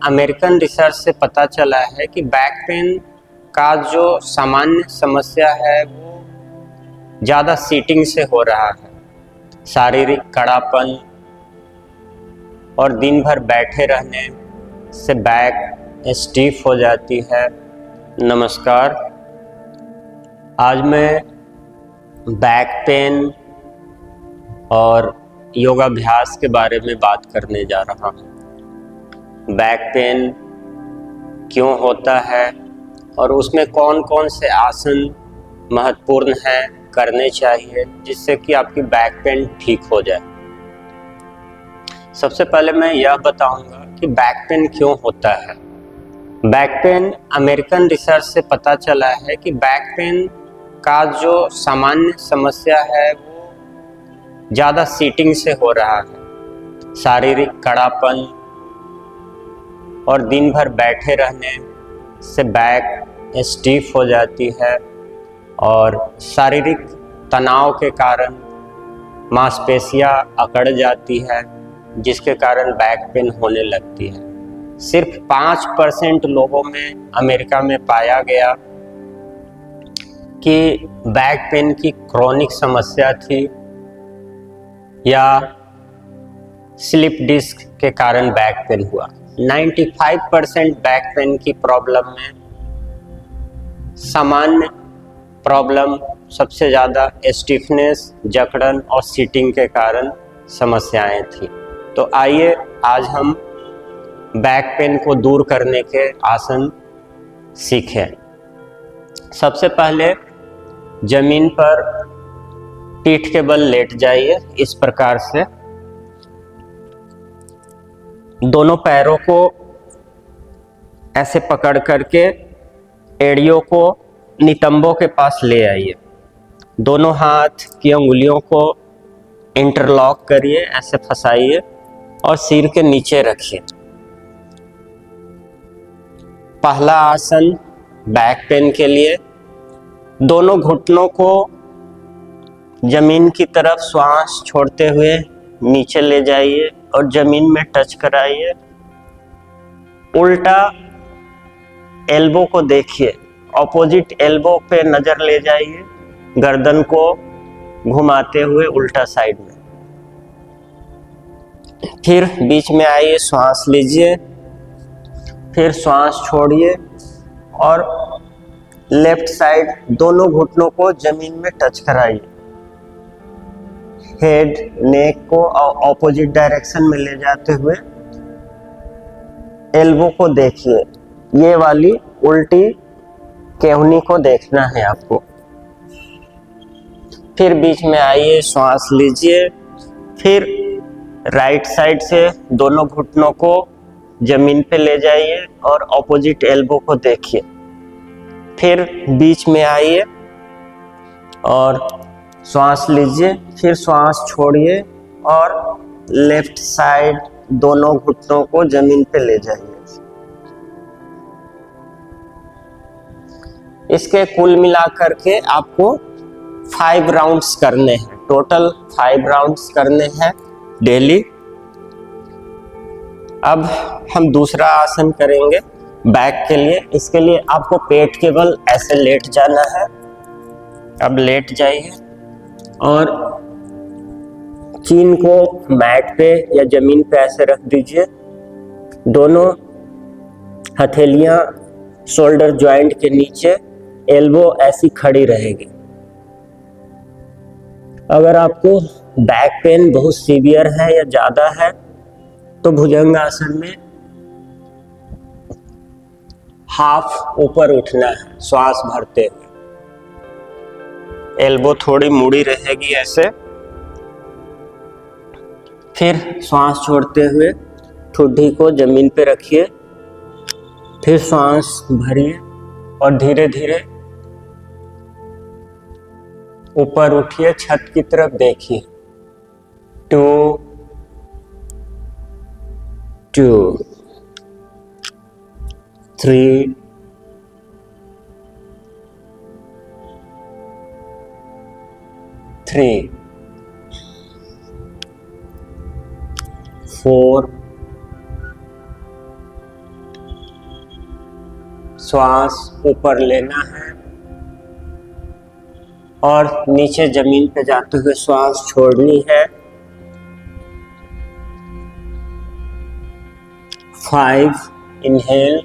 American research से पता चला है कि बैक पेन का जो सामान्य समस्या है वो ज़्यादा सीटिंग से हो रहा है। शारीरिक कड़ापन और दिन भर बैठे रहने से बैक स्टीफ हो जाती है। नमस्कार, आज मैं बैक पेन और योगाभ्यास के बारे में बात करने जा रहा हूँ। बैक पेन क्यों होता है और उसमें कौन कौन से आसन महत्वपूर्ण हैं करने चाहिए जिससे कि आपकी बैक पेन ठीक हो जाए। सबसे पहले मैं यह बताऊंगा कि बैक पेन क्यों होता है। बैक पेन अमेरिकन रिसर्च से पता चला है कि बैक पेन का जो सामान्य समस्या है वो ज़्यादा सीटिंग से हो रहा है। शारीरिक कड़ापन और दिन भर बैठे रहने से बैक स्टीफ हो जाती है और शारीरिक तनाव के कारण मांसपेशियां अकड़ जाती है जिसके कारण बैक पेन होने लगती है। सिर्फ 5% लोगों में अमेरिका में पाया गया कि बैक पेन की क्रोनिक समस्या थी या स्लिप डिस्क के कारण बैक पेन हुआ। 95% बैक पेन की प्रॉब्लम में सामान्य प्रॉब्लम सबसे ज़्यादा स्टिफनेस, जकड़न और सीटिंग के कारण समस्याएं थी। तो आइए आज हम बैक पेन को दूर करने के आसन सीखें। सबसे पहले जमीन पर पीठ के बल लेट जाइए। इस प्रकार से दोनों पैरों को ऐसे पकड़ करके एड़ियों को नितंबों के पास ले आइए। दोनों हाथ की अंगुलियों को इंटरलॉक करिए, ऐसे फंसाइए और सिर के नीचे रखिए। पहला आसन बैक पेन के लिए, दोनों घुटनों को जमीन की तरफ श्वास छोड़ते हुए नीचे ले जाइए और जमीन में टच कराइए। उल्टा एल्बो को देखिए, ऑपोजिट एल्बो पे नजर ले जाइए, गर्दन को घुमाते हुए उल्टा साइड में। फिर बीच में आइए, श्वास लीजिए, फिर श्वास छोड़िए और लेफ्ट साइड दोनों घुटनों को जमीन में टच कराइए। हेड, नेक को ऑपोजिट डायरेक्शन में ले जाते हुए एल्बो को देखिए। ये वाली उल्टी केहनी को देखना है आपको। फिर बीच में आइए, श्वास लीजिए, फिर राइट साइड से दोनों घुटनों को जमीन पे ले जाइए और ऑपोजिट एल्बो को देखिए। फिर बीच में आइए और श्वास लीजिए, फिर श्वास छोड़िए और लेफ्ट साइड दोनों घुटनों को जमीन पे ले जाइए। इसके कुल मिलाकर के आपको 5 राउंड्स करने हैं। टोटल 5 राउंड्स करने हैं डेली। अब हम दूसरा आसन करेंगे बैक के लिए। इसके लिए आपको पेट के बल ऐसे लेट जाना है। अब लेट जाइए और चीन को मैट पे या जमीन पे ऐसे रख दीजिए। दोनों हथेलियां शोल्डर जॉइंट के नीचे, एल्बो ऐसी खड़ी रहेगी। अगर आपको बैक पेन बहुत सीवियर है या ज्यादा है तो भुजंग आसन में हाफ ऊपर उठना है श्वास भरते हुए। एल्बो थोड़ी मुड़ी रहेगी ऐसे। फिर श्वास छोड़ते हुए ठुड्डी को जमीन पे रखिए। फिर श्वास भरिए और धीरे धीरे ऊपर उठिए, छत की तरफ देखिए। 2 2 3 3 4 श्वास ऊपर लेना है और नीचे जमीन पे जाते हुए श्वास छोड़नी है। 5 इनहेल।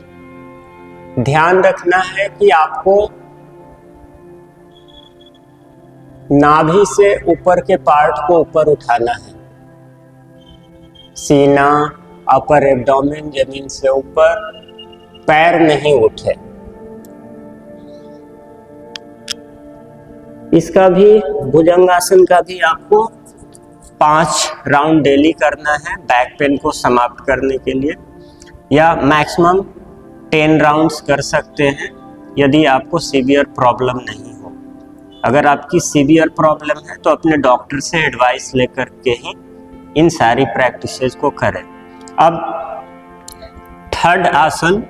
ध्यान रखना है कि आपको नाभि से ऊपर के पार्ट को ऊपर उठाना है। सीना, अपर एब्डोमेन जमीन से ऊपर, पैर नहीं उठे। इसका भी, भुजंगासन का भी आपको 5 राउंड डेली करना है बैक पेन को समाप्त करने के लिए, या मैक्सिमम 10 राउंड्स कर सकते हैं यदि आपको सीवियर प्रॉब्लम नहीं हो। अगर आपकी सीवियर प्रॉब्लम है तो अपने डॉक्टर से एडवाइस लेकर के ही इन सारी प्रैक्टिसेस को करें। अब थर्ड आसन,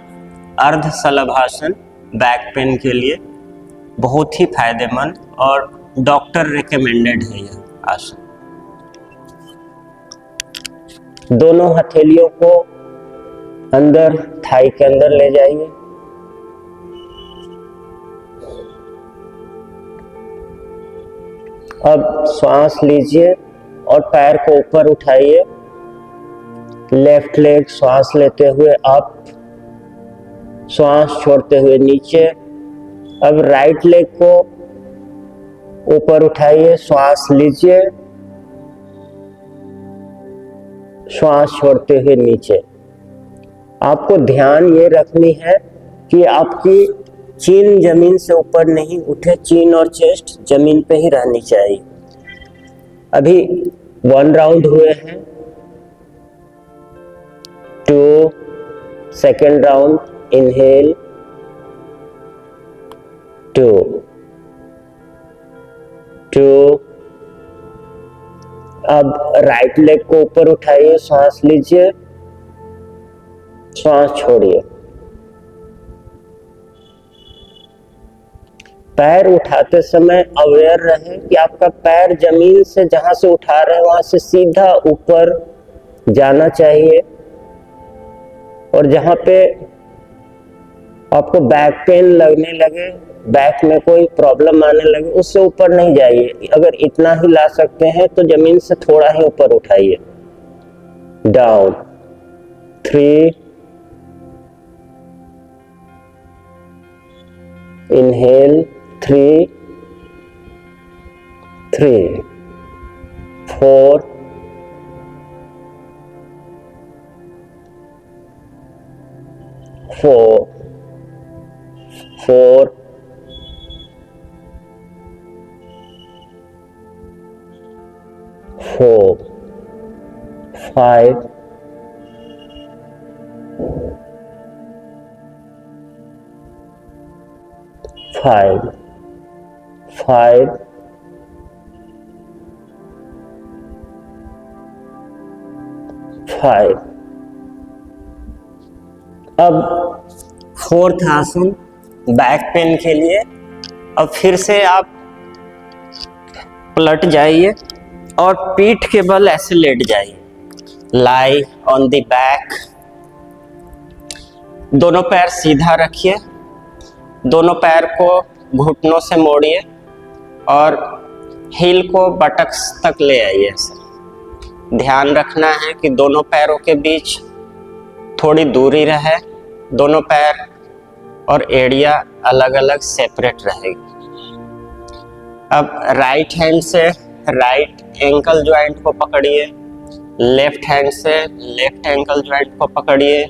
अर्ध शलभासन, बैक पेन के लिए बहुत ही फायदेमंद और डॉक्टर रिकमेंडेड है यह आसन। दोनों हथेलियों को अंदर, थाई के अंदर ले जाइए। अब श्वास लीजिए और पैर को ऊपर उठाइए। लेफ्ट लेग श्वास लेते हुए अप, श्वास छोड़ते हुए नीचे। अब राइट लेग को ऊपर उठाइए, श्वास लीजिए, श्वास छोड़ते हुए नीचे। आपको ध्यान ये रखनी है कि आपकी चीन जमीन से ऊपर नहीं उठे, चीन और चेस्ट जमीन पे ही रहनी चाहिए। अभी 1 राउंड हुए हैं, 2, सेकेंड राउंड, इनहेल, 2, 2। अब राइट लेग को ऊपर उठाइए, श्वास लीजिए, श्वास छोड़िए। पैर उठाते समय अवेयर रहे कि आपका पैर जमीन से, जहां से उठा रहे हैं वहां से सीधा ऊपर जाना चाहिए, और जहां पे आपको बैक पेन लगने लगे, बैक में कोई प्रॉब्लम आने लगे, उससे ऊपर नहीं जाइए। अगर इतना ही ला सकते हैं तो जमीन से थोड़ा ही ऊपर उठाइए। Down, 3, inhale, 3, 3, 4, 4, 4, 4, 5, 5, 5, 5। अब फोर्थ आसन बैक पेन के लिए। अब फिर से आप पलट जाइए और पीठ के बल ऐसे लेट जाइए। Lie on the back. दोनों पैर सीधा रखिए, दोनों पैर को घुटनों से मोड़िए और हील को बटक्स तक ले आइए। ऐसे ध्यान रखना है कि दोनों पैरों के बीच थोड़ी दूरी रहे, दोनों पैर और एड़िया अलग अलग सेपरेट रहेगी। अब राइट हैंड से राइट एंकल ज्वाइंट को पकड़िए, लेफ्ट हैंड से लेफ्ट एंकल ज्वाइंट को पकड़िए।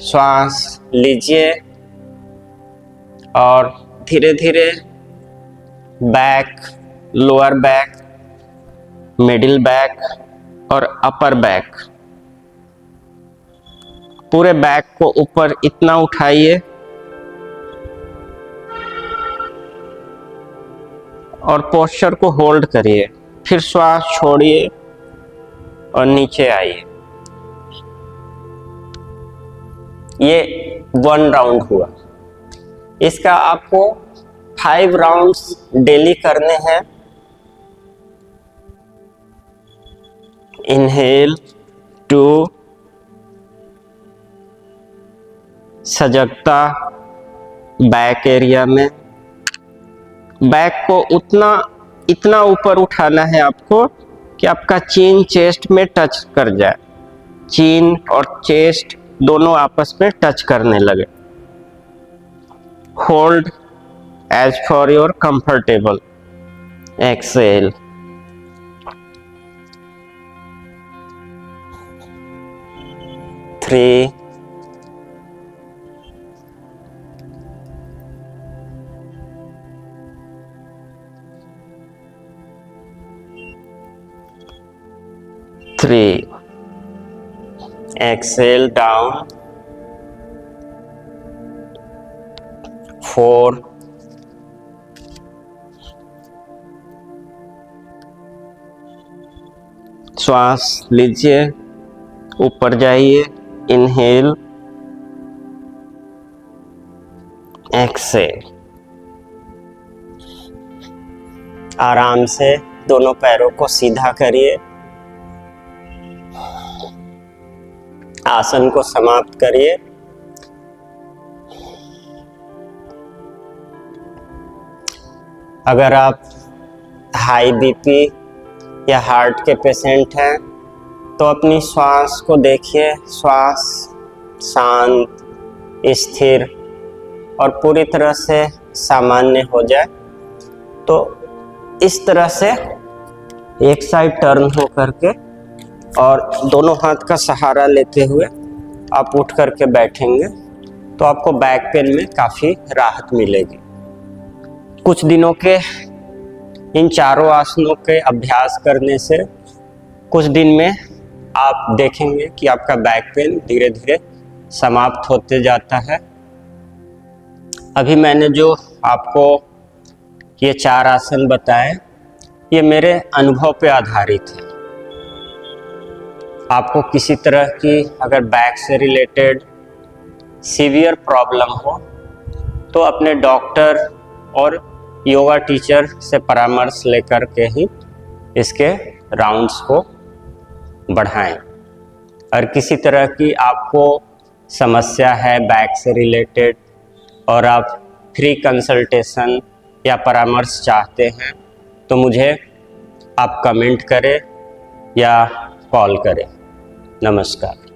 श्वास लीजिए और धीरे धीरे back, lower back, middle back और अपर बैक, पूरे बैक को ऊपर इतना उठाइए और पोस्चर को होल्ड करिए। फिर श्वास छोड़िए और नीचे आइए। ये 1 राउंड हुआ। इसका आपको 5 राउंड्स डेली करने हैं। इनहेल, टू सजगता बैक एरिया में। बैक को इतना ऊपर उठाना है आपको कि आपका चीन चेस्ट में टच कर जाए, चीन और चेस्ट दोनों आपस में टच करने लगे। Hold as for your comfortable. Exhale. Three, exhale down, 4, श्वास लीजिए, ऊपर जाइए, इनहेल, एक्सेल। आराम से दोनों पैरों को सीधा करिए, आसन को समाप्त करिए। अगर आप हाई बीपी या हार्ट के पेशेंट हैं तो अपनी श्वास को देखिए, श्वास शांत, स्थिर और पूरी तरह से सामान्य हो जाए। तो इस तरह से एक साइड टर्न हो करके और दोनों हाथ का सहारा लेते हुए आप उठ करके बैठेंगे तो आपको बैक पेन में काफ़ी राहत मिलेगी। कुछ दिनों के इन चारों आसनों के अभ्यास करने से कुछ दिन में आप देखेंगे कि आपका बैक पेन धीरे धीरे समाप्त होते जाता है। अभी मैंने जो आपको ये 4 आसन बताए, ये मेरे अनुभव पे आधारित है। आपको किसी तरह की अगर बैक से रिलेटेड सीवियर प्रॉब्लम हो तो अपने डॉक्टर और योगा टीचर से परामर्श लेकर के ही इसके राउंड्स को बढ़ाएं। और किसी तरह की आपको समस्या है बैक से रिलेटेड और आप फ्री कंसल्टेशन या परामर्श चाहते हैं तो मुझे आप कमेंट करें या कॉल करें। नमस्कार।